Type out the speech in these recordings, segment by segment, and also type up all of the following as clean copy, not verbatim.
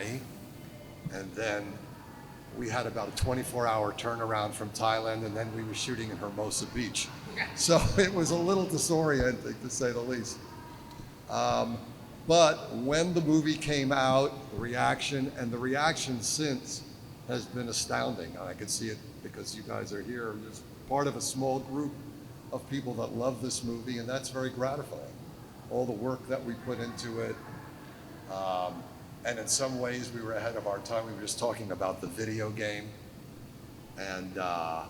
Hawaii, and then we had about a 24-hour turnaround from Thailand, and then we were shooting in Hermosa Beach. So it was a little disorienting, to say the least. But when the movie came out, the reaction since has been astounding. And I can see it because you guys are here. You're part of a small group of people that love this movie, and that's very gratifying. All the work that we put into it. And in some ways, we were ahead of our time. We were just talking about the video game and the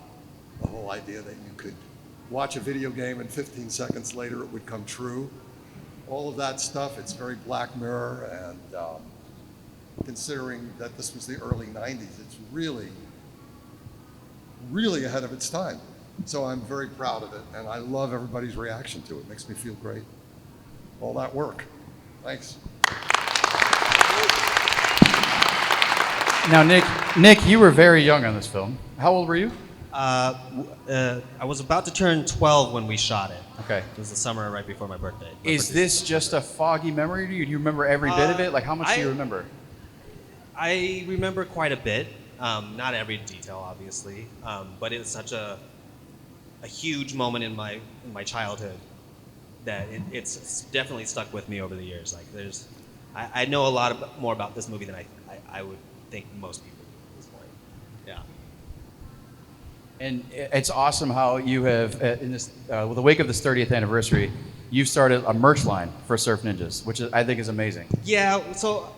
whole idea that you could watch a video game and 15 seconds later it would come true. All of that stuff, it's very Black Mirror, and considering that this was the early 90s, it's really, really ahead of its time. So I'm very proud of it, and I love everybody's reaction to it. It makes me feel great. All that work. Thanks. Now, Nick, you were very young on this film. How old were you? I was about to turn 12 when we shot it. Okay. It was the summer right before my birthday. Is this just a foggy memory to you? Do you remember every bit of it? Like, how much do you remember? I remember quite a bit. Not every detail, obviously, but it's such a huge moment in my childhood that it's definitely stuck with me over the years. Like, I know a lot more about this movie than I would think most people do at this point. Yeah. And it's awesome how you have, in this, with the wake of this 30th anniversary, you've started a merch line for Surf Ninjas, which I think is amazing. Yeah, so,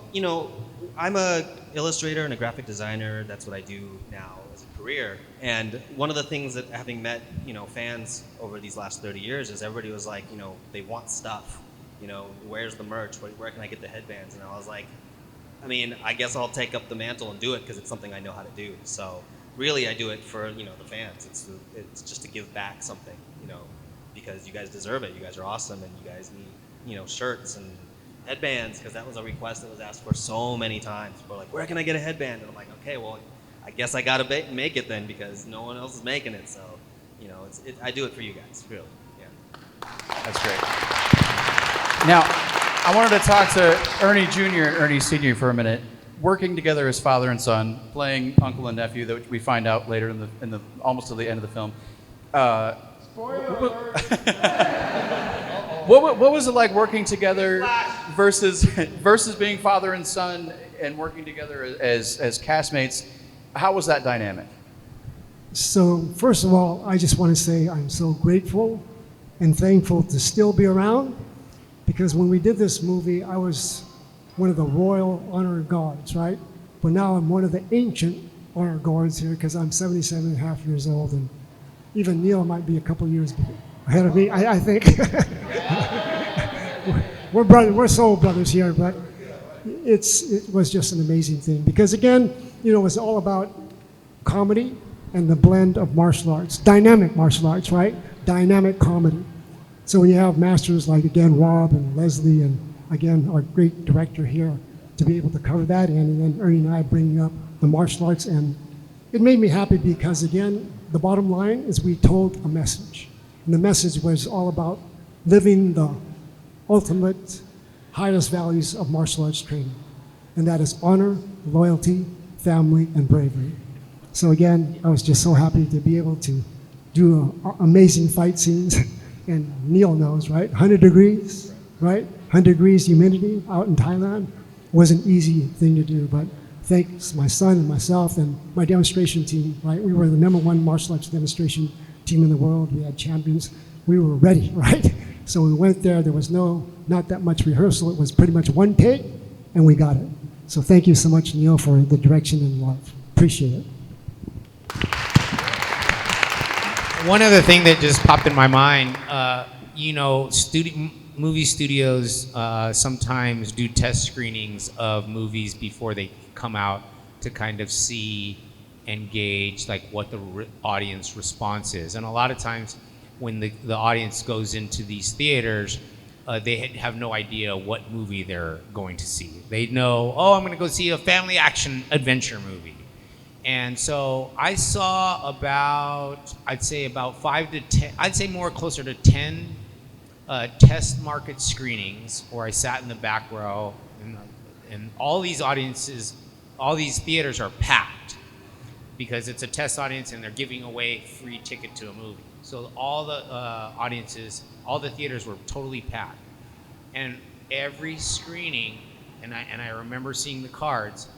I'm a illustrator and a graphic designer. That's what I do now as a career. And one of the things that, having met, fans over these last 30 years, is everybody was like, they want stuff. Where's the merch? Where can I get the headbands? And I was like, I guess I'll take up the mantle and do it because it's something I know how to do. So really, I do it for the fans. It's just to give back something, because you guys deserve it. You guys are awesome, and you guys need shirts and headbands, because that was a request that was asked for so many times. People are like, where can I get a headband? And I'm like, okay, well, I guess I gotta make it then, because no one else is making it. So I do it for you guys, really. Yeah. That's great. Now, I wanted to talk to Ernie Jr. and Ernie Sr. for a minute. Working together as father and son, playing uncle and nephew, that we find out later in the almost to the end of the film. What was it like working together versus being father and son and working together as castmates? How was that dynamic? So first of all, I just want to say I'm so grateful and thankful to still be around, because when we did this movie, I was one of the Royal Honor Guards, right? But now I'm one of the ancient Honor Guards here, because I'm 77 and a half years old, and even Neil might be a couple years ahead of me, I think. We're soul brothers here, but it was just an amazing thing, because again, it's all about comedy and the blend of martial arts, dynamic martial arts, right? Dynamic comedy. So when you have masters like, again, Rob and Leslie, and again, our great director here, to be able to cover that, and then Ernie and I bringing up the martial arts, and it made me happy because, again, the bottom line is we told a message. And the message was all about living the ultimate, highest values of martial arts training. And that is honor, loyalty, family, and bravery. So again, I was just so happy to be able to do amazing fight scenes. And Neil knows, right? 100 degrees, right? 100 degrees humidity out in Thailand was an easy thing to do. But thanks my son and myself and my demonstration team, right? We were the #1 martial arts demonstration team in the world. We had champions. We were ready, right? So we went there. There was not that much rehearsal. It was pretty much one take, and we got it. So thank you so much, Neil, for the direction and love. Appreciate it. One other thing that just popped in my mind, movie studios sometimes do test screenings of movies before they come out to kind of see and gauge like what the audience response is. And a lot of times when the audience goes into these theaters, they have no idea what movie they're going to see. They know, I'm going to go see a family action adventure movie. And so I saw I'd say about 5 to 10, I'd say more closer to 10 test market screenings where I sat in the back row. And and all these audiences, all these theaters are packed because it's a test audience and they're giving away free ticket to a movie. So all the audiences, all the theaters were totally packed, and every screening, and I remember seeing the cards.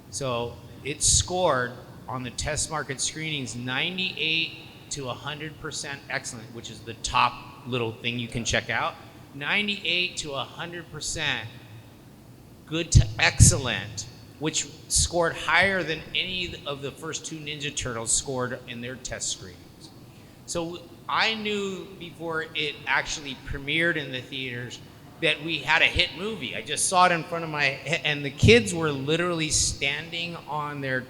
So it scored on the test market screenings 98 to 100% excellent, which is the top little thing you can check out. 98 to 100% good to excellent, which scored higher than any of the first two Ninja Turtles scored in their test screenings. So I knew before it actually premiered in the theaters that we had a hit movie. I just saw it in front of my head, and the kids were literally standing on their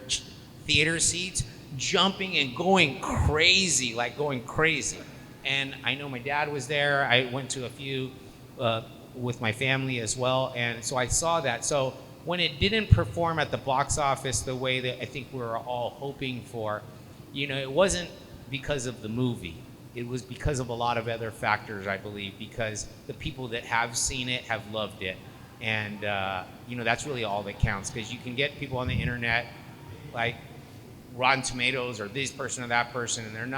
theater seats, jumping and going crazy, like going crazy. And I know my dad was there. I went to a few with my family as well, and so I saw that. So when it didn't perform at the box office the way that I think we were all hoping for, you know, it wasn't because of the movie. It was because of a lot of other factors, I believe, because the people that have seen it have loved it. And, you know, that's really all that counts, because you can get people on the internet like Rotten Tomatoes or this person or that person, and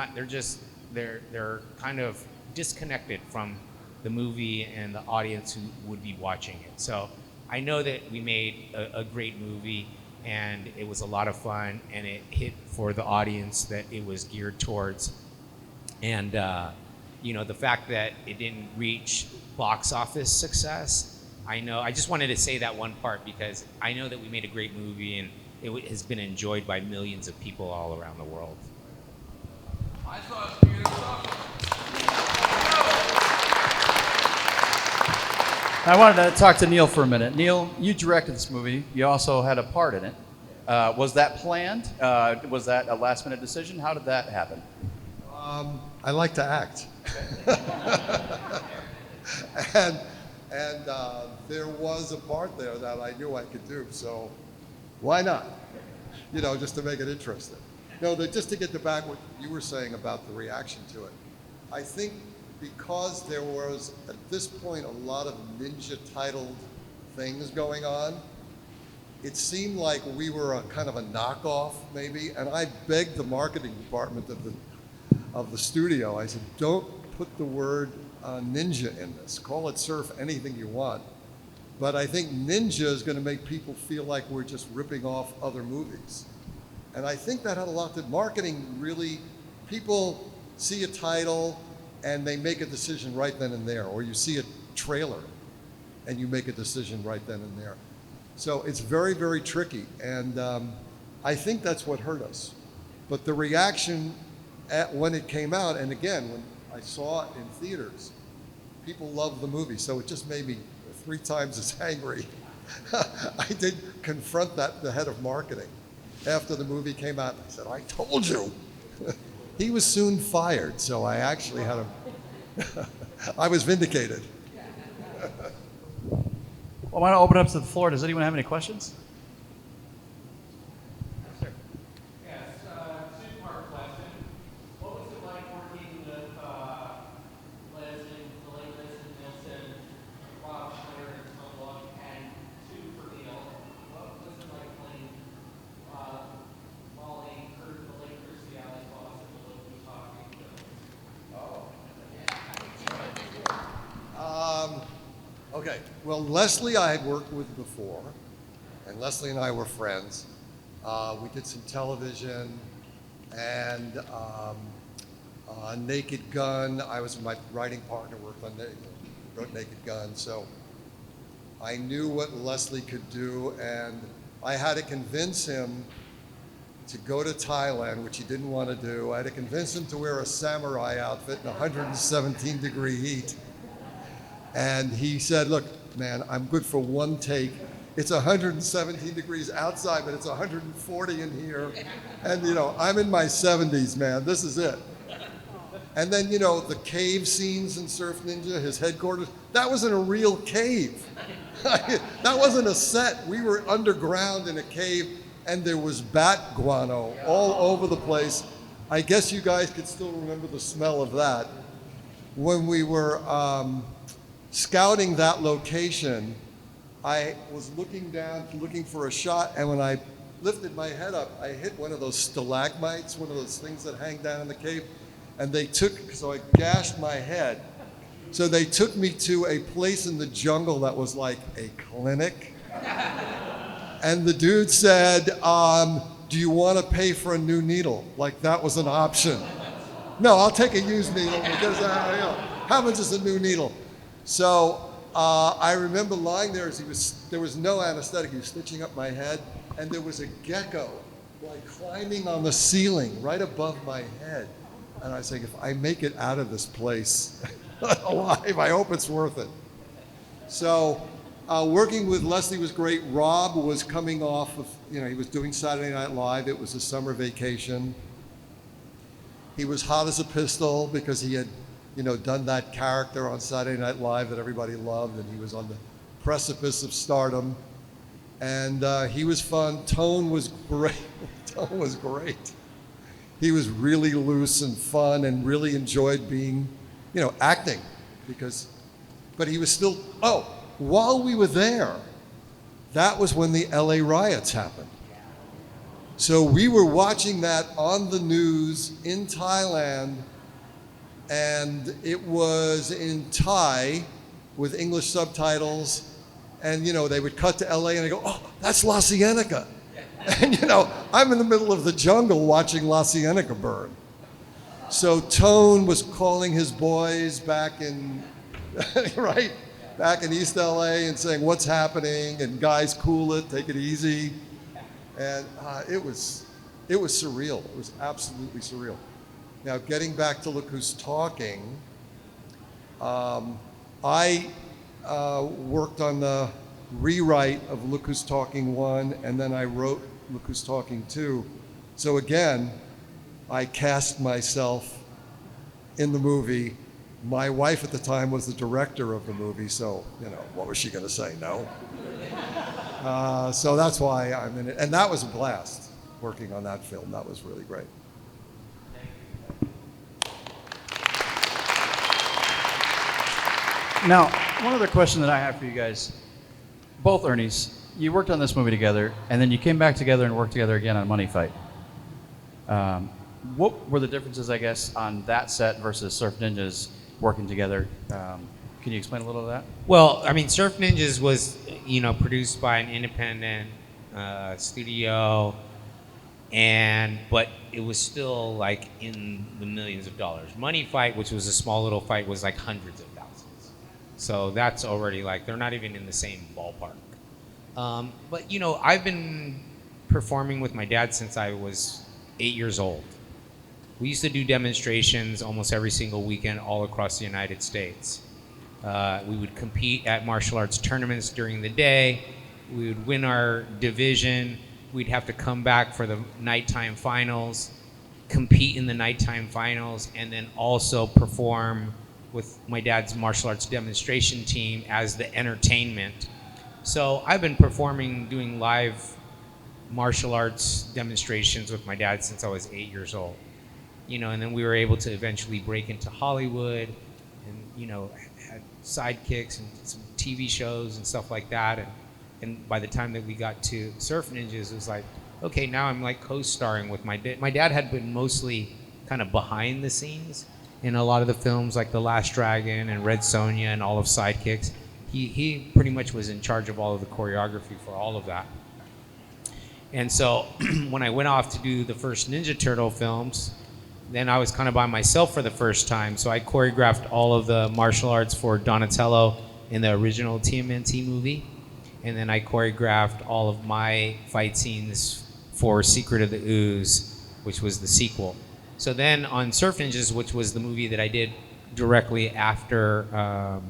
they're kind of disconnected from the movie and the audience who would be watching it. So I know that we made a great movie, and it was a lot of fun, and it hit for the audience that it was geared towards. And you know, the fact that it didn't reach box office success, I just wanted to say that one part, because I know that we made a great movie, and it has been enjoyed by millions of people all around the world. I thought it was beautiful. I wanted to talk to Neil for a minute. Neil, you directed this movie. You also had a part in it. Was that planned? Was that a last-minute decision? How did that happen? I like to act. and there was a part there that I knew I could do, so why not? You know, just to make it interesting. No, just to get back what you were saying about the reaction to it. I think because there was, at this point, a lot of ninja titled things going on, it seemed like we were a kind of a knockoff, maybe, and I begged the marketing department of the studio. I said, don't put the word ninja in this. Call it surf, anything you want. But I think ninja is going to make people feel like we're just ripping off other movies. And I think that had a lot to marketing. Really, people see a title and they make a decision right then and there, or you see a trailer and you make a decision right then and there. So it's very, very tricky, and I think that's what hurt us. But the reaction when it came out, and again, when I saw it in theaters, people loved the movie, so it just made me 3 times as angry. I did confront the head of marketing after the movie came out. I said, I told you. He was soon fired, so I actually had I was vindicated. Well, I want to open it up to the floor. Does anyone have any questions? Yes, two-part question. What was it like working with Leslie, the late Leslie Nielsen, Rob Schneider, and Tom Locke, and two for Neil? What was it like playing Molly, the late Kirstie Alley's boss, and the Loki talking to? Okay, well, Leslie I had worked with before, and Leslie and I were friends. We did some television, and Naked Gun. My writing partner wrote Naked Gun, so I knew what Leslie could do, and I had to convince him to go to Thailand, which he didn't want to do. I had to convince him to wear a samurai outfit in 117-degree heat. And he said, look, man, I'm good for one take. It's 117 degrees outside, but it's 140 in here. And, you know, I'm in my 70s, man. This is it. And then, you know, the cave scenes in Surf Ninja, his headquarters, that wasn't a real cave. That wasn't a set. We were underground in a cave, and there was bat guano all over the place. I guess you guys could still remember the smell of that. When we were scouting that location, I was looking down, looking for a shot, and when I lifted my head up, I hit one of those stalagmites, one of those things that hang down in the cave, and so I gashed my head. So they took me to a place in the jungle that was like a clinic. And the dude said, do you want to pay for a new needle? Like that was an option. No, I'll take a used needle because how much is a new needle? So I remember lying there there was no anesthetic. He was stitching up my head, and there was a gecko like climbing on the ceiling right above my head. And I was saying, if I make it out of this place alive, I hope it's worth it. So working with Leslie was great. Rob was coming off of, he was doing Saturday Night Live. It was a summer vacation. He was hot as a pistol because he had, done that character on Saturday Night Live that everybody loved, and he was on the precipice of stardom. And he was fun. Tone was great. Tone was great. He was really loose and fun and really enjoyed being, acting but he was still, while we were there, that was when the LA riots happened. So we were watching that on the news in Thailand, and it was in Thai with English subtitles, and they would cut to LA and I go, oh, that's La Cienega. And I'm in the middle of the jungle watching La Cienega burn. So Tone was calling his boys back in, back in East LA and saying, what's happening? And guys, cool it, take it easy. And it was surreal. It was absolutely surreal. Now, getting back to Look Who's Talking, I worked on the rewrite of Look Who's Talking 1, and then I wrote Look Who's Talking 2. So again, I cast myself in the movie. My wife at the time was the director of the movie, so, what was she going to say? No. So that's why I'm in it. And that was a blast, working on that film. That was really great. Now, one other question that I have for you guys, both Ernies, you worked on this movie together, and then you came back together and worked together again on Money Fight. What were the differences, I guess, on that set versus Surf Ninjas working together? Can you explain a little of that? Well, I mean, Surf Ninjas was, produced by an independent studio, but it was still like in the millions of dollars. Money Fight, which was a small little fight, was like hundreds of thousands. So that's already like, they're not even in the same ballpark. But I've been performing with my dad since I was 8 years old. We used to do demonstrations almost every single weekend all across the United States. We would compete at martial arts tournaments during the day. We would win our division. We'd have to come back for the nighttime finals, compete in the nighttime finals, and then also perform with my dad's martial arts demonstration team as the entertainment. So I've been performing, doing live martial arts demonstrations with my dad since I was 8 years old. And then we were able to eventually break into Hollywood and, had sidekicks and some TV shows and stuff like that. And by the time that we got to Surf Ninjas, it was like, okay, now I'm like co-starring with my dad. My dad had been mostly kind of behind the scenes in a lot of the films like The Last Dragon and Red Sonja and all of Sidekicks. He pretty much was in charge of all of the choreography for all of that. And so when I went off to do the first Ninja Turtle films, then I was kind of by myself for the first time. So I choreographed all of the martial arts for Donatello in the original TMNT movie. And then I choreographed all of my fight scenes for Secret of the Ooze, which was the sequel. So then on Surf Ninjas, which was the movie that I did directly after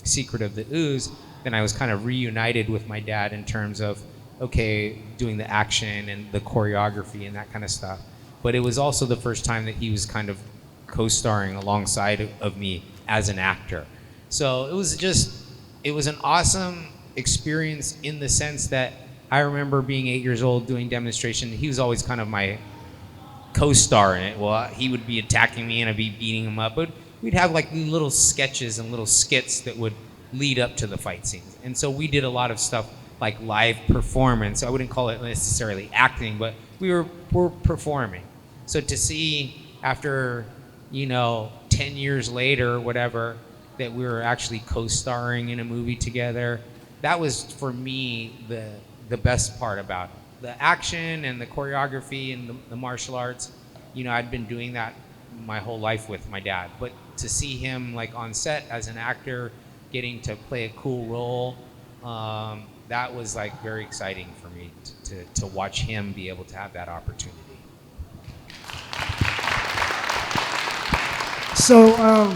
Secret of the Ooze, then I was kind of reunited with my dad in terms of, okay, doing the action and the choreography and that kind of stuff. But it was also the first time that he was kind of co-starring alongside of me as an actor. So it was an awesome experience in the sense that I remember being 8 years old doing demonstration. He was always kind of my co-star in it. Well, he would be attacking me and I'd be beating him up. But we'd have like little sketches and little skits that would lead up to the fight scenes. And so we did a lot of stuff like live performance. I wouldn't call it necessarily acting, but we're performing. So to see after, 10 years later or whatever, that we were actually co-starring in a movie together, that was for me the best part about it. The action and the choreography and the martial arts, I'd been doing that my whole life with my dad. But to see him like on set as an actor, getting to play a cool role, that was like very exciting for me to watch him be able to have that opportunity. So,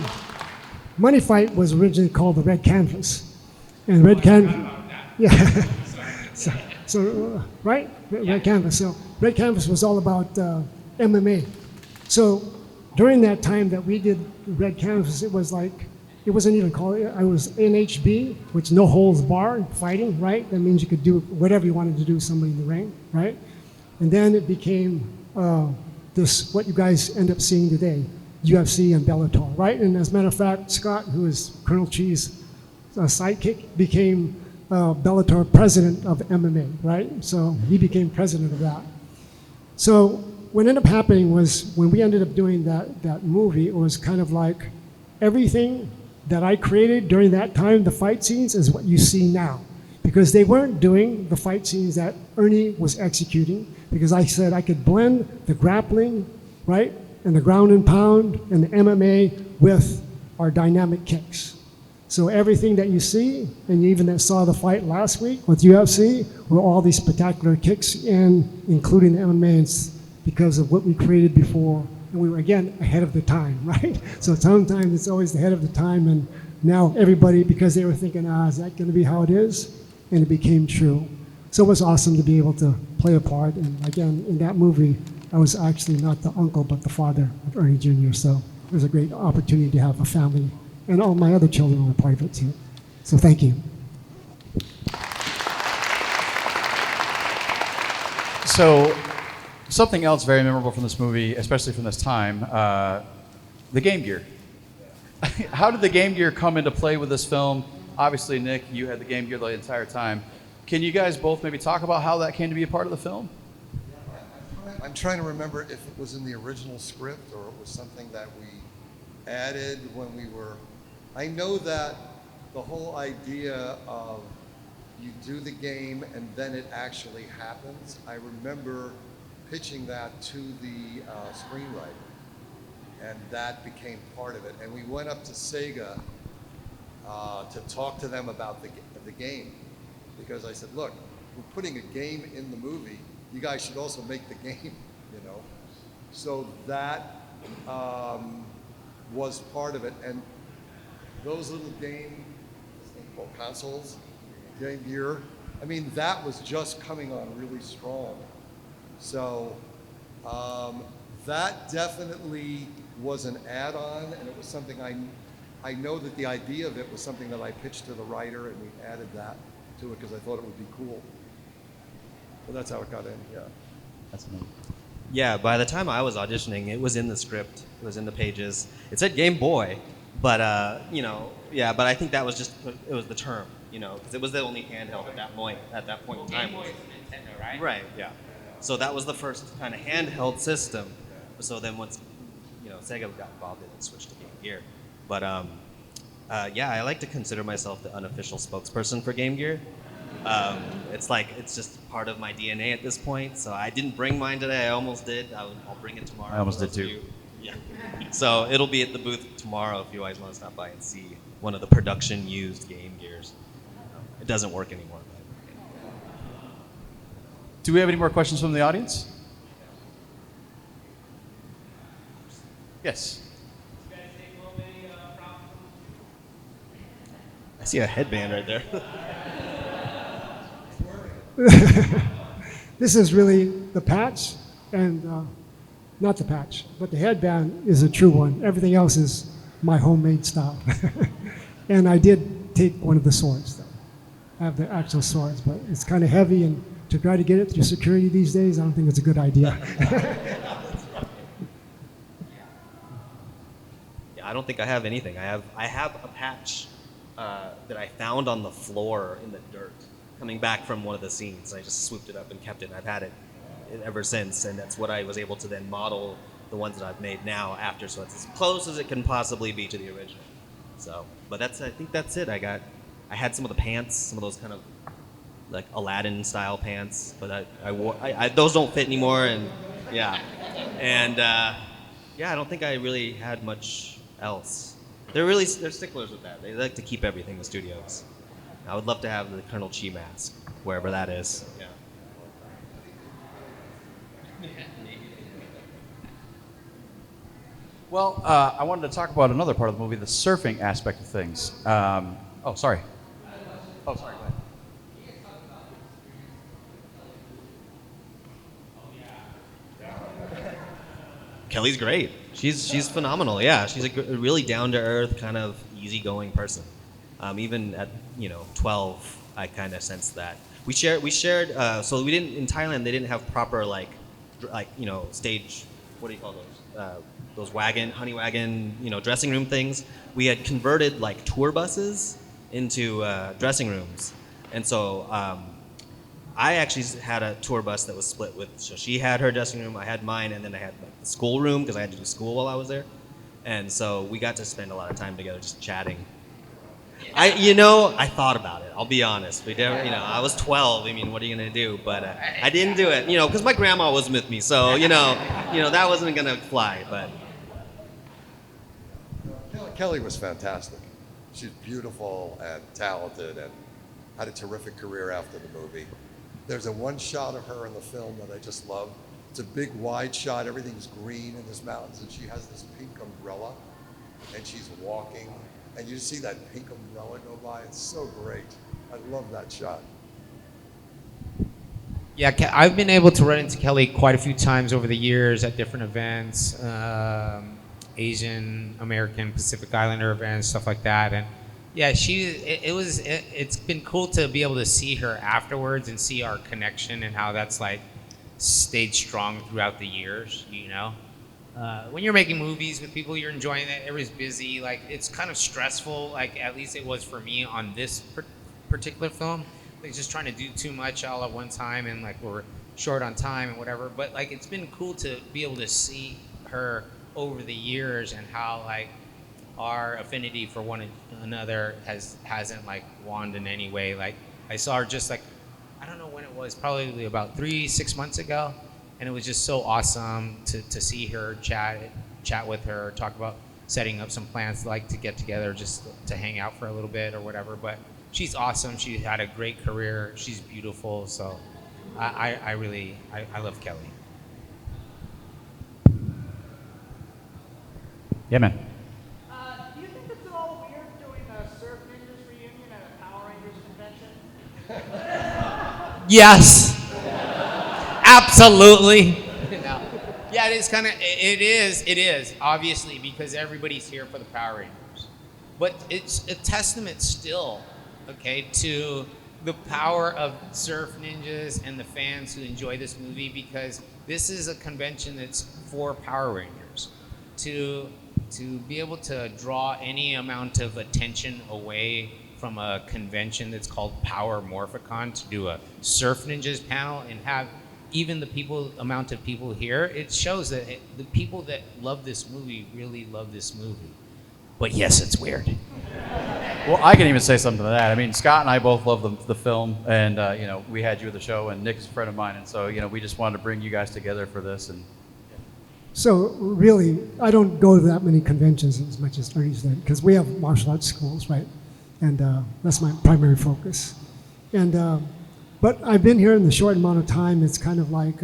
Money Fight was originally called the Red Canvas, and Red Canvas, yeah. Right, Red Canvas. So Red Canvas was all about MMA. So during that time that we did Red Canvas, it wasn't even called. I was NHB, which no holds barred fighting. Right, that means you could do whatever you wanted to do with somebody in the ring. Right, and then it became this what you guys end up seeing today. UFC and Bellator, right? And as a matter of fact, Scott, who is Colonel Chi's sidekick, became Bellator president of MMA, right? So he became president of that. So what ended up happening was when we ended up doing that movie, it was kind of like everything that I created during that time, the fight scenes, is what you see now. Because they weren't doing the fight scenes that Ernie was executing, because I said I could blend the grappling, right? And the ground and pound and the MMA with our dynamic kicks. So everything that you see, and you even that saw the fight last week with UFC, were all these spectacular kicks, and including the MMA, because of what we created before. And we were, again, ahead of the time, right? So sometimes it's always ahead of the time, and now everybody, because they were thinking, is that going to be how it is? And it became true. So it was awesome to be able to play a part. And again, in that movie, I was actually not the uncle, but the father of Ernie Jr., so it was a great opportunity to have a family, and all my other children were part of it too. So thank you. So something else very memorable from this movie, especially from this time, the Game Gear. How did the Game Gear come into play with this film? Obviously, Nick, you had the Game Gear the entire time. Can you guys both maybe talk about how that came to be a part of the film? I'm trying to remember if it was in the original script or it was something that we added when we were. I know that the whole idea of you do the game and then it actually happens, I remember pitching that to the screenwriter, and that became part of it. And we went up to Sega to talk to them about the game, because I said, look, we're putting a game in the movie. You guys should also make the game, So that was part of it. And those little consoles, Game Gear, I mean, that was just coming on really strong. So that definitely was an add-on, and it was something I know that the idea of it was something that I pitched to the writer, and we added that to it because I thought it would be cool. Well, that's how it got in, yeah. That's amazing. Yeah, by the time I was auditioning, it was in the script. It was in the pages. It said Game Boy, but but I think that was just it was the term, because it was the only handheld at that point in time. Game Boy is Nintendo, right? Right. Yeah. So that was the first kind of handheld system. So then once Sega got involved, it switched to Game Gear. But I like to consider myself the unofficial spokesperson for Game Gear. It's just part of my DNA at this point. So I didn't bring mine today. I almost did. I'll bring it tomorrow. I almost did too. Yeah. So it'll be at the booth tomorrow if you guys want to stop by and see one of the production used Game Gears. It doesn't work anymore. Do we have any more questions from the audience? Yes. I see a headband right there. This is really the patch, and not the patch, but the headband is a true one. Everything else is my homemade style. And I did take one of the swords, though. I have the actual swords, but it's kind of heavy, and to try to get it through security these days, I don't think it's a good idea. Yeah, I don't think I have anything. I have a patch that I found on the floor in the dirt, coming back from one of the scenes. I just swooped it up and kept it. And I've had it ever since, and that's what I was able to then model the ones that I've made now after. So it's as close as it can possibly be to the original. So, but I think that's it. I had some of the pants, some of those kind of like Aladdin style pants, but I wore those don't fit anymore, and yeah, and yeah, I don't think I really had much else. They're sticklers with that. They like to keep everything in studios. I would love to have the Colonel Chi mask wherever that is. Yeah. Well, I wanted to talk about another part of the movie, the surfing aspect of things. Oh, sorry. Oh, sorry. Go ahead. Kelly's great. She's phenomenal. Yeah, she's a really down to earth, kind of easygoing person. Even at 12, I kind of sensed that. We shared. So we didn't in Thailand. They didn't have proper stage. What do you call those honey wagon, dressing room things. We had converted like tour buses into dressing rooms, and so I actually had a tour bus that was split with. So she had her dressing room, I had mine, and then I had like the school room because I had to do school while I was there, and so we got to spend a lot of time together just chatting. I thought about it. I'll be honest. We never, I was 12. I mean, what are you gonna do? But I didn't do it, because my grandma was with me. So that wasn't gonna fly. But Kelly was fantastic. She's beautiful and talented and had a terrific career after the movie. There's one shot of her in the film that I just love. It's a big wide shot. Everything's green in this mountains, and she has this pink umbrella, and she's walking, and you see that pink umbrella go by. It's so great. I love that shot. Yeah, I've been able to run into Kelly quite a few times over the years at different events, Asian, American, Pacific Islander events, stuff like that. And yeah, it's been cool to be able to see her afterwards and see our connection and how that's like stayed strong throughout the years, When you're making movies with people, you're enjoying it, everybody's busy, like it's kind of stressful, like at least it was for me on this particular film. Like just trying to do too much all at one time, and like we're short on time and whatever. But like it's been cool to be able to see her over the years and how like our affinity for one another hasn't like waned in any way. Like I saw her just like, I don't know when it was, probably about 3-6 months ago, and it was just so awesome to see her chat with her, talk about setting up some plans like to get together just to hang out for a little bit or whatever. But she's awesome. She had a great career. She's beautiful. So I really love Kelly. Yeah, man. Do you think it's at all weird doing a Surf Ninjas reunion at a Power Rangers convention? Yes. Absolutely. Yeah, it is, obviously, because everybody's here for the Power Rangers. But it's a testament still, okay, to the power of Surf Ninjas and the fans who enjoy this movie, because this is a convention that's for Power Rangers. To be able to draw any amount of attention away from a convention that's called Power Morphicon, to do a Surf Ninjas panel and have even the amount of people here, it shows that the people that love this movie really love this movie. But yes, it's weird. Well, I can even say something to that. I mean, Scott and I both love the film, and we had you at the show, and Nick is a friend of mine, and so we just wanted to bring you guys together for this. And So really, I don't go to that many conventions as much as Ernie's did, because we have martial arts schools, right? And that's my primary focus. And but I've been here in the short amount of time. It's kind of like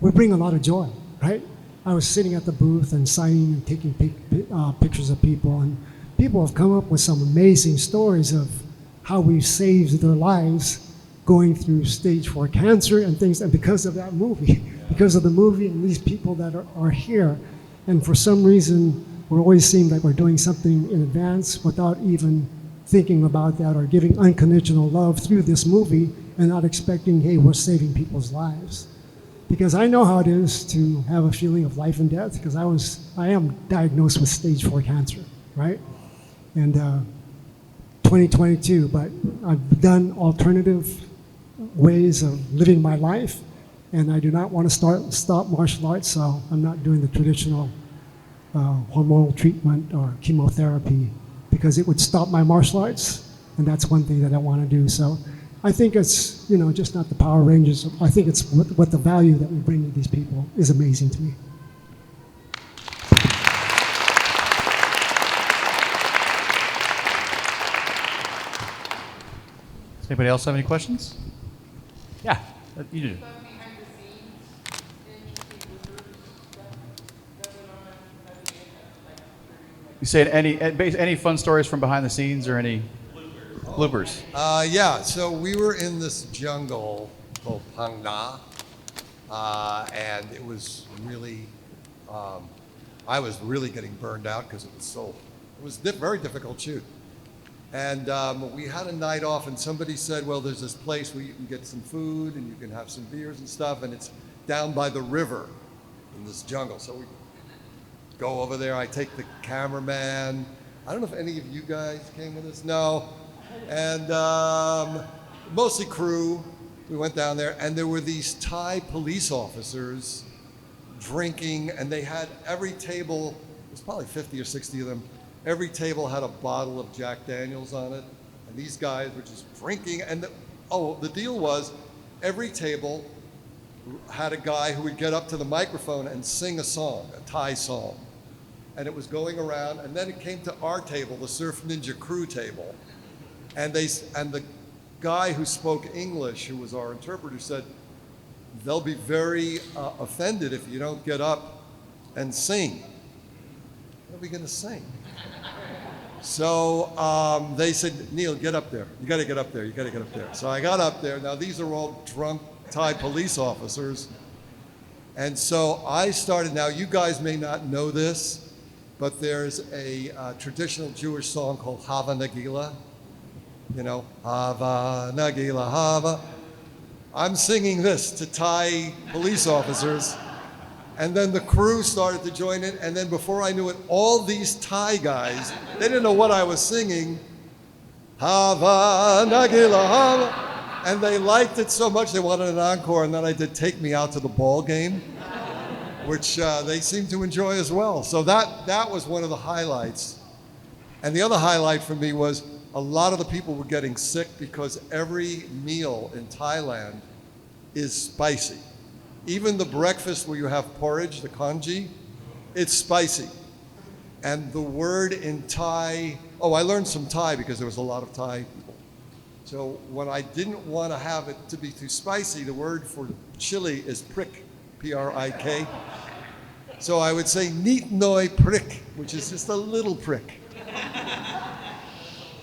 we bring a lot of joy, right? I was sitting at the booth and signing and taking pictures of people, and people have come up with some amazing stories of how we've saved their lives going through stage 4 cancer and things, and because of that movie, because of the movie and these people that are here. And for some reason, we always seem like we're doing something in advance without even thinking about that, or giving unconditional love through this movie and not expecting, hey, we're saving people's lives. Because I know how it is to have a feeling of life and death, because I am diagnosed with stage 4 cancer, right? And 2022, but I've done alternative ways of living my life, and I do not want to stop martial arts, so I'm not doing the traditional hormonal treatment or chemotherapy because it would stop my martial arts, and that's one thing that I want to do. So I think it's, you know, just not the Power Rangers. I think it's what the value that we bring to these people is amazing to me. Does anybody else have any questions? Yeah, you do. Behind the scenes in the Bloopers that went on at the end, like, You say any fun stories from behind the scenes or any bloopers? Yeah, so we were in this jungle called Pangna, and it was really, I was really getting burned out because it was very difficult shoot. And we had a night off, and somebody said, well, there's this place where you can get some food and you can have some beers and stuff, and it's down by the river in this jungle. So we go over there. I take the cameraman. I don't know if any of you guys came with us. No. And mostly crew. We went down there, and there were these Thai police officers drinking, and they had every table, there's probably 50 or 60 of them, every table had a bottle of Jack Daniels on it, and these guys were just drinking. And the deal was, every table had a guy who would get up to the microphone and sing a song, a Thai song. And it was going around, and then it came to our table, the Surf Ninja crew table. And the guy who spoke English, who was our interpreter, said, they'll be very offended if you don't get up and sing. What are we gonna sing? So they said, Neil, get up there. You gotta get up there, you gotta get up there. So I got up there. Now these are all drunk Thai police officers. And so I started, now you guys may not know this, but there's a traditional Jewish song called Hava Nagila. You know, Hava Nagila Hava. I'm singing this to Thai police officers. And then the crew started to join in, and then before I knew it, all these Thai guys, they didn't know what I was singing. Hava Nagila Hava. And they liked it so much they wanted an encore, and then I did Take Me Out to the Ball Game, which they seemed to enjoy as well. So that was one of the highlights. And the other highlight for me was a lot of the people were getting sick because every meal in Thailand is spicy. Even the breakfast where you have porridge, the congee, it's spicy. And the word in Thai, I learned some Thai because there was a lot of Thai people. So when I didn't want to have it to be too spicy, the word for chili is prick, P-R-I-K. So I would say neat noi prick, which is just a little prick.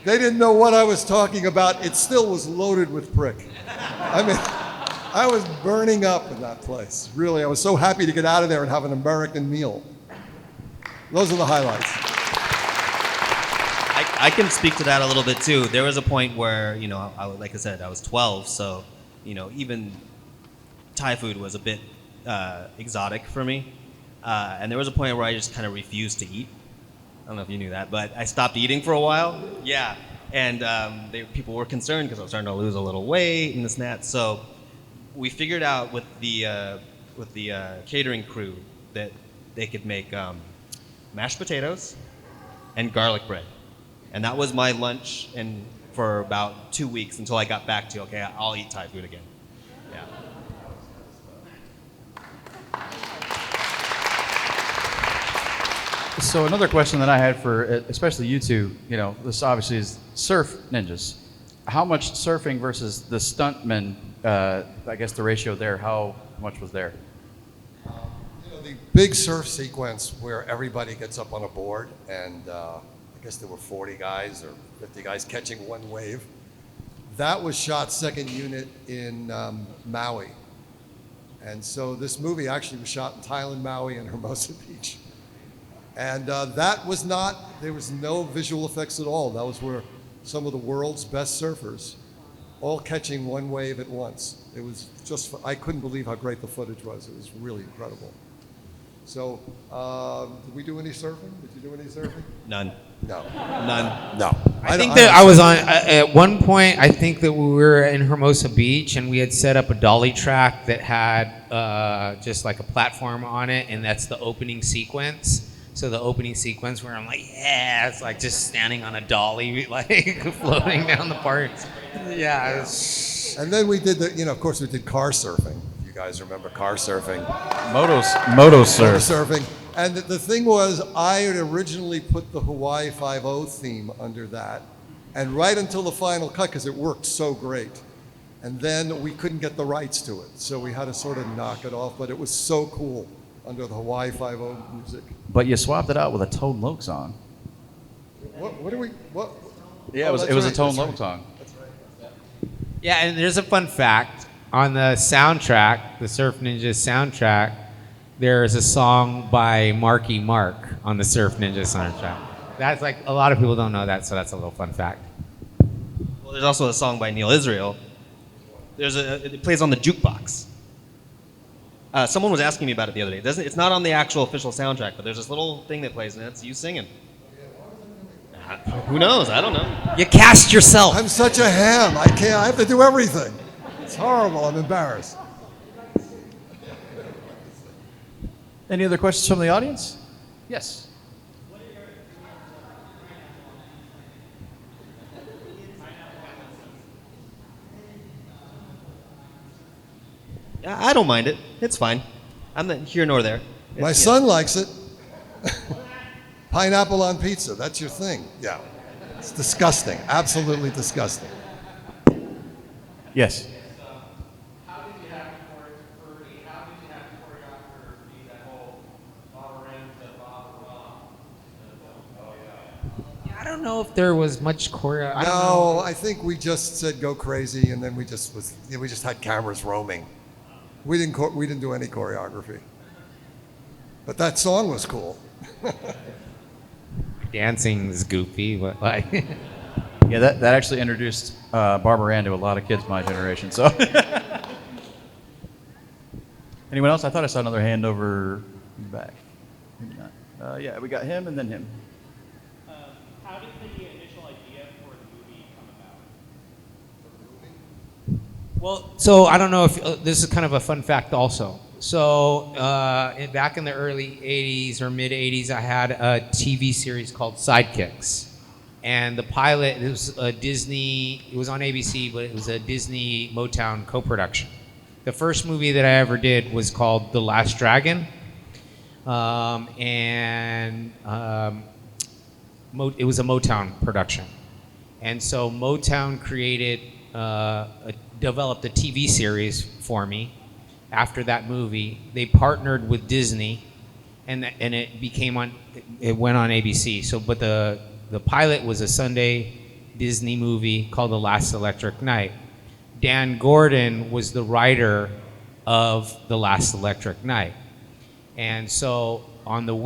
They didn't know what I was talking about. It still was loaded with prick. I mean, I was burning up in that place. Really, I was so happy to get out of there and have an American meal. Those are the highlights. I can speak to that a little bit too. There was a point where, you know, like I said, I was 12, so, you know, even Thai food was a bit exotic for me. And there was a point where I just kind of refused to eat. I don't know if you knew that, but I stopped eating for a while. Yeah, and people were concerned because I was starting to lose a little weight and this and that. So we figured out with the catering crew that they could make mashed potatoes and garlic bread, and that was my lunch and for about 2 weeks until I got back to, okay, I'll eat Thai food again. Yeah. So another question that I had for especially you two, you know, this obviously is surf ninjas. How much surfing versus the stuntmen? I guess the ratio there. How much was there? You know, the big surf sequence where everybody gets up on a board, and I guess there were 40 guys or 50 guys catching one wave. That was shot second unit in Maui, and so this movie actually was shot in Thailand, Maui, and Hermosa Beach. And that was not, there was no visual effects at all. That was where some of the world's best surfers all catching one wave at once. It was just, I couldn't believe how great the footage was. It was really incredible. So, did we do any surfing? Did you do any surfing? None. No. None. No. I think that I was on at one point. I think that we were in Hermosa Beach and we had set up a dolly track that had just like a platform on it, and that's the opening sequence. So the opening sequence where I'm like, yeah, it's like just standing on a dolly, like floating down the park. Yeah. It's, And then we did of course we did car surfing. You guys remember car surfing? Moto Motor surf. surfing. And the thing was, I had originally put the Hawaii 5-0 theme under that. And right until the final cut, because it worked so great. And then we couldn't get the rights to it. So we had to sort of knock it off. But it was so cool under the Hawaii 5-0 music. But you swapped it out with a Tone Loc song. What do we, what? Yeah, Oh, it was that's a right, Tone that's Loc right. song. yeah, and there's a fun fact. On the soundtrack, the Surf Ninja soundtrack, there's a song by Marky Mark on the Surf Ninja soundtrack. That's like, a lot of people don't know that, so that's a little fun fact. Well, there's also a song by Neil Israel. It plays on the jukebox. Someone was asking me about it the other day. It's not on the actual official soundtrack, but there's this little thing that plays, and it's you singing. Who knows? I don't know. You cast yourself. I'm such a ham. I have to do everything. It's horrible. I'm embarrassed. Any other questions from the audience? Yes. Yeah, I don't mind it. It's fine. I'm not here nor there. My son likes it. Pineapple on pizza. That's your thing. Yeah. It's disgusting. Absolutely disgusting. Yes. How did you have to choreographer that whole Bob Aram to Bob Aram? I don't know if there was much choreo. I don't No, know. I think we just said go crazy, and then we just had cameras roaming. We didn't do any choreography. But that song was cool. Dancing is goofy, but like. Yeah, that actually introduced Barbara Ann to a lot of kids my generation. So, anyone else? I thought I saw another hand over back. Maybe not. Yeah, we got him and then him. How did the initial idea for the movie come about? Well, so I don't know if this is kind of a fun fact also. So back in the early 80s or mid 80s, I had a TV series called Sidekicks. And the pilot, it was a Disney, it was on ABC, but it was a Disney Motown co-production. The first movie that I ever did was called The Last Dragon. It was a Motown production. And so Motown developed a TV series for me after that movie. They partnered with Disney, and it went on ABC. So, but the pilot was a Sunday Disney movie called The Last Electric Night. Dan Gordon was the writer of The Last Electric Night. And so on the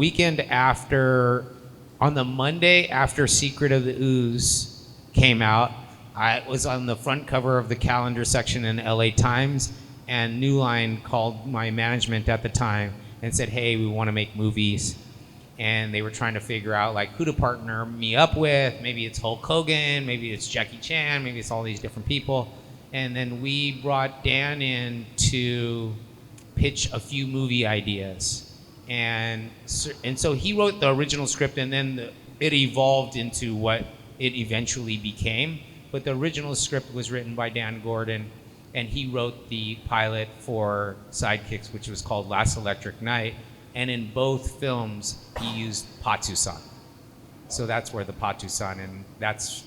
Monday after Secret of the Ooze came out, I was on the front cover of the calendar section in LA Times, and New Line called my management at the time and said, hey, we want to make movies. And they were trying to figure out like who to partner me up with. Maybe it's Hulk Hogan, maybe it's Jackie Chan, maybe it's all these different people. And then we brought Dan in to pitch a few movie ideas. And so he wrote the original script, and then it evolved into what it eventually became. But the original script was written by Dan Gordon, and he wrote the pilot for Sidekicks, which was called Last Electric Night. And in both films, he used Patu-san. So that's where the Patu-san, and that's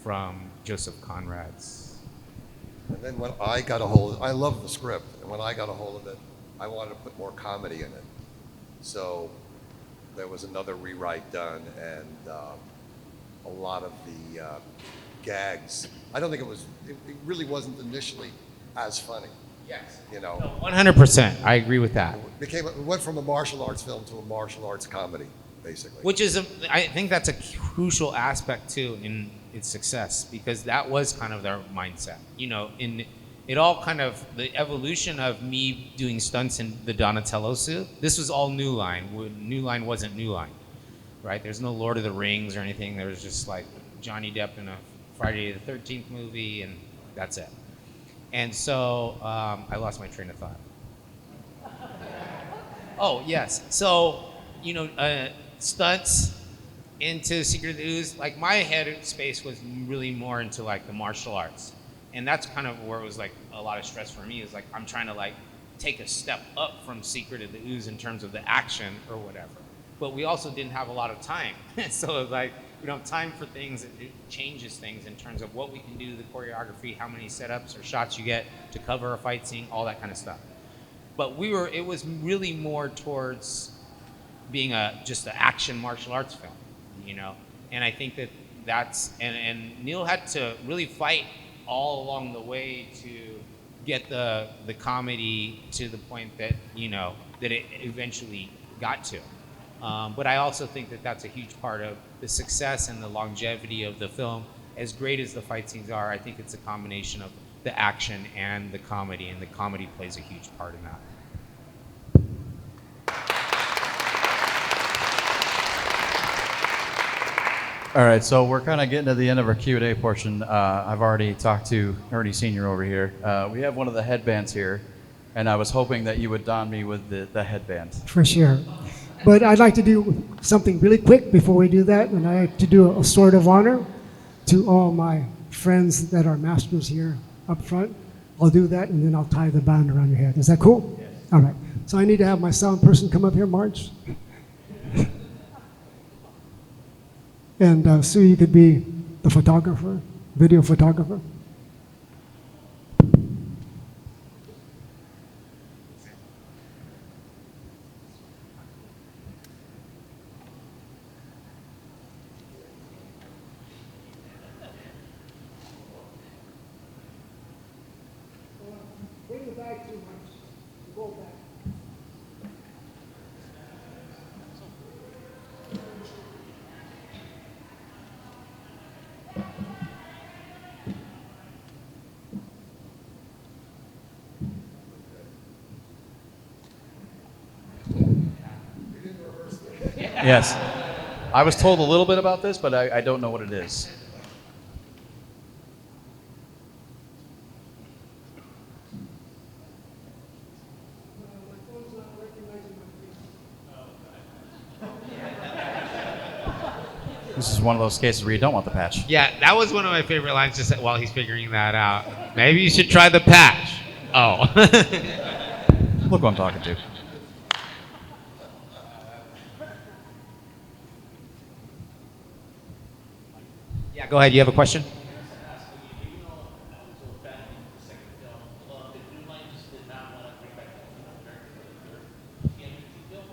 from Joseph Conrad's. And then when I got a hold of it, I love the script, and when I got a hold of it, I wanted to put more comedy in it. So there was another rewrite done, and a lot of the gags, I don't think it really wasn't initially as funny. Yes. You know, 100%. I agree with that. it went from a martial arts film to a martial arts comedy, basically. Which is, I think that's a crucial aspect too in its success, because that was kind of their mindset. You know, in it all kind of, the evolution of me doing stunts in the Donatello suit, this was all New Line. New Line wasn't New Line. right? There's no Lord of the Rings or anything. There was just like Johnny Depp in a Friday the 13th movie, and that's it. And so I lost my train of thought. Oh, yes. So, stunts into Secret of the Ooze, like my head space was really more into like the martial arts. And that's kind of where it was like a lot of stress for me, is like I'm trying to like take a step up from Secret of the Ooze in terms of the action or whatever. But we also didn't have a lot of time. So it was like we don't have time for things. It changes things in terms of what we can do, the choreography, how many setups or shots you get to cover a fight scene, all that kind of stuff. But it was really more towards being just an action martial arts film, And I think and Neil had to really fight all along the way to get the comedy to the point that, that it eventually got to. But I also think that that's a huge part of the success and the longevity of the film. As great as the fight scenes are, I think it's a combination of the action and the comedy, and the comedy plays a huge part in that. All right, so we're kind of getting to the end of our Q&A portion. I've already talked to Ernie Sr. over here. We have one of the headbands here, and I was hoping that you would don me with the headband. For sure. But I'd like to do something really quick before we do that, and I like to do a sword of honor to all my friends that are masters here up front. I'll do that, and then I'll tie the band around your head. Is that cool? Yes. All right. So I need to have my sound person come up here, Marge. And Sue, you could be the photographer, video photographer. Bring the bag too much. Go back. Yes. I was told a little bit about this, but I don't know what it is. This is one of those cases where you don't want the patch. Yeah, that was one of my favorite lines just while he's figuring that out. Maybe you should try the patch. Oh. Look who I'm talking to. Yeah, go ahead. You have a question?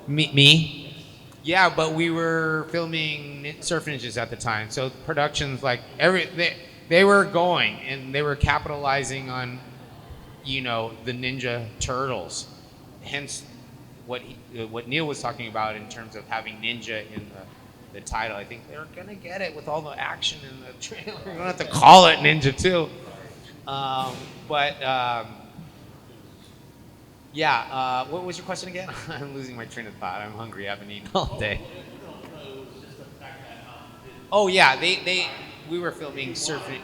Me? Yeah, but we were filming Surf Ninjas at the time, so productions like they were going and they were capitalizing on, the Ninja Turtles. Hence, what Neil was talking about in terms of having ninja in the title. I think they're gonna get it with all the action in the trailer. We're gonna have to call it Ninja too. What was your question again? I'm losing my train of thought. I'm hungry. I haven't eaten all day. Oh yeah, we were filming surfing.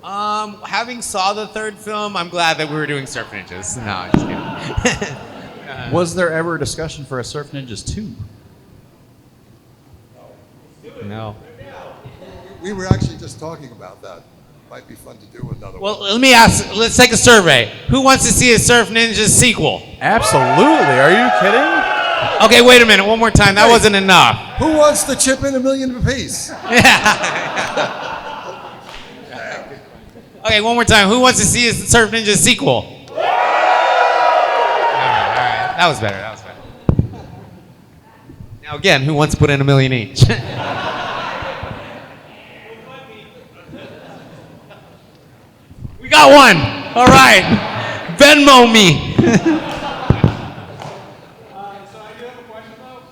Having saw the third film, I'm glad that we were doing Surf Ninjas. No, I'm just kidding. Was there ever a discussion for a Surf Ninjas 2? No. We were actually just talking about that. Might be fun to do another Well, one. let me ask. Let's take a survey. Who wants to see a Surf Ninjas sequel? Absolutely. Are you kidding? Okay, wait a minute. One more time. That wasn't enough. Who wants to chip in $1 million apiece? Okay, one more time. Who wants to see a Surf Ninjas sequel? All right. That was better. Now again, who wants to put in $1 million each? We got one. All right. Venmo me. So I do have a question though.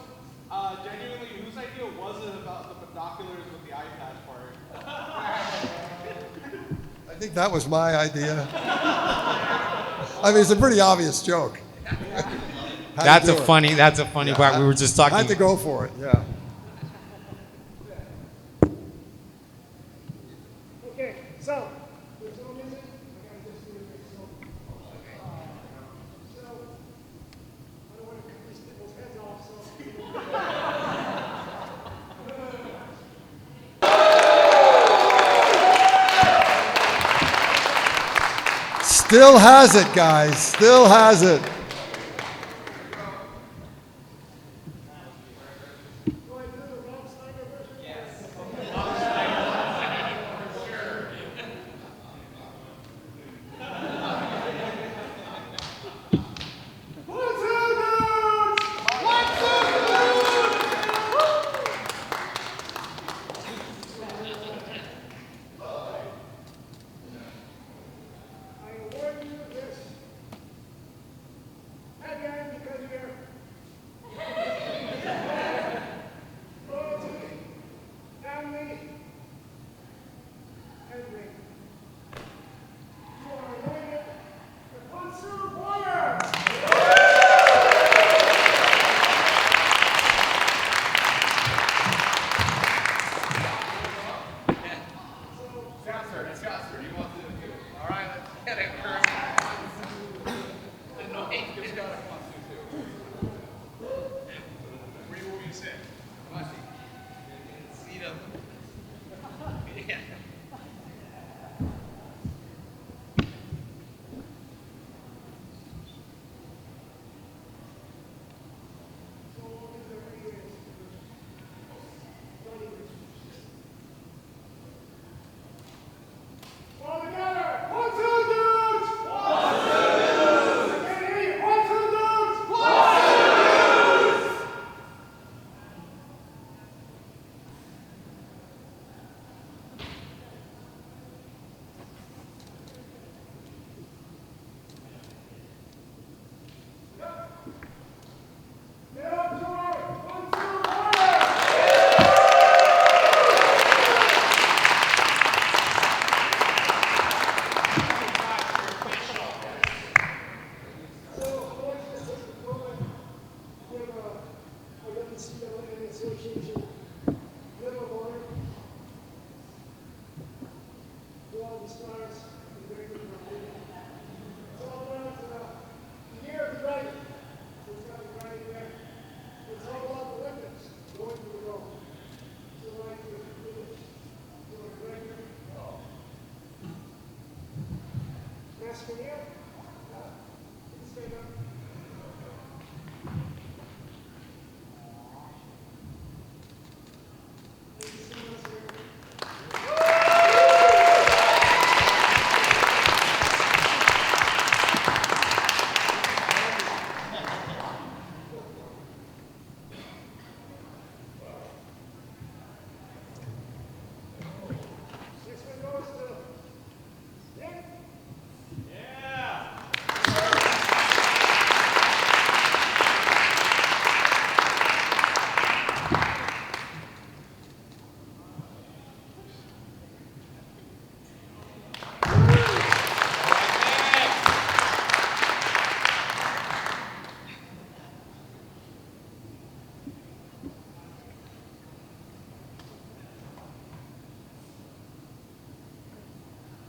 Genuinely, whose idea was it about the binoculars with the eye patch part? I think that was my idea. I mean, it's a pretty obvious joke. That's do a it. funny. That's a funny part. We were just talking. I had to go for it. Yeah. Okay, so, there's no music. I gotta just do it. So, I don't want to cut these people's heads off, so. Still has it, guys. Still has it. I award you this headband because of your loyalty, family, and ring. You are anointed the Hunsu Warriors! All together! Hunsu dudes! I can't hear you! Hunsu dudes! Get up to our Hunsu Warriors! Master here. Stand up. This one goes to Nick.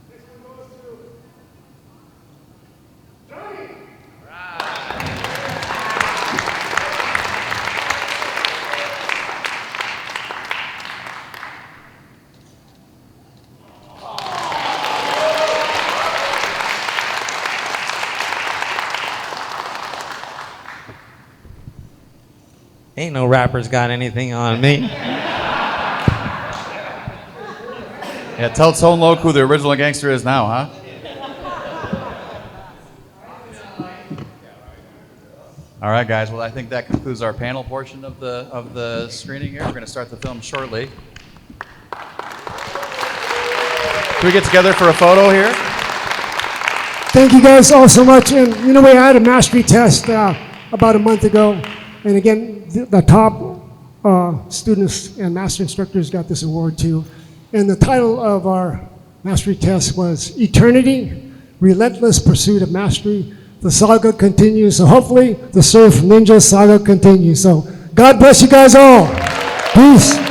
This one goes to Johnny. Ain't no rappers got anything on me. Yeah, tell Tone Loc who the original gangster is now, huh? All right, guys. Well, I think that concludes our panel portion of the screening here. We're going to start the film shortly. Can we get together for a photo here? Thank you guys all so much. And you know, we had a mastery test about a month ago. And again, the top students and master instructors got this award too. And the title of our mastery test was Eternity, Relentless Pursuit of Mastery, the saga continues. So hopefully the Surf Ninja saga continues. So God bless you guys all. Peace.